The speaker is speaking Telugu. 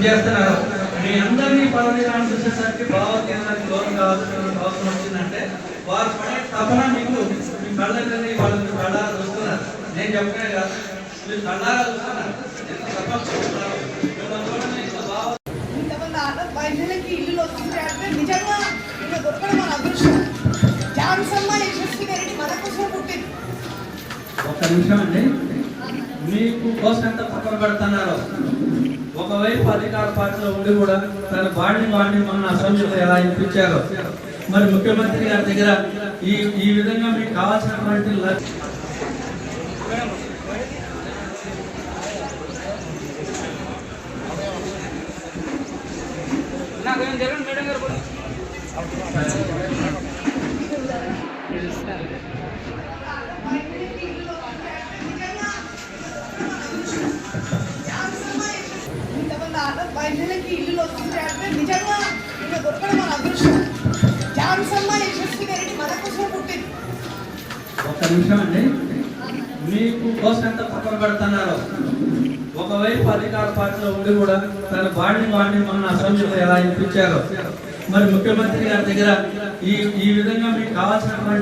పనిచేస్తున్నారు. మీ అందరినీ పదవికాలం చూసేసరికి భావోద్వేగానికి లోన్ కావాల్సిన అవసరం వచ్చిందంటే వారు పడే తపన మీకు మీ కళ్ళని వాళ్ళు మీ కళ్ళారా చూస్తున్నారు. నేను చెప్పనే కాదు, మీరు కళ్ళారా చూస్తున్నారు. మహిళలకి ఇల్లు వస్తుంది అంటే నిజంగా ఇలా దొరకడం మన అదృష్టం. జాన్సమ్మ యశస్వి గారికి మన కోసం పుట్టింది. ఒక్క నిమిషం అండి, మీకు కోసం ఎంత పక్కన పెడుతున్నారో ఒకవైపు అధికార పార్టీలో ఉండి కూడా తన వాడిని మన అసెంబ్లీలో ఎలా ఇప్పించారో, మరి ముఖ్యమంత్రి గారి దగ్గర ఈ విధంగా మీకు కావాల్సినటువంటి మేడం గారు మహిళలకి ఇల్లు వస్తుంది అంటే నిజంగా ఇలా దొరకడం మన అదృష్టం. జాన్సమ్మ యశస్వి గారికి మన కోసం పుట్టింది. ఒక్క నిమిషం అండి, మీకు కోసం ఎంత పక్కన పెడుతున్నారో ఒకవైపు అధికార పార్టీలో ఉండి కూడా తన వాడిని మన అసెంబ్లీలో ఎలా ఇప్పించారో, మరి ముఖ్యమంత్రి గారి దగ్గర ఈ విధంగా మీకు కావాల్సినటువంటి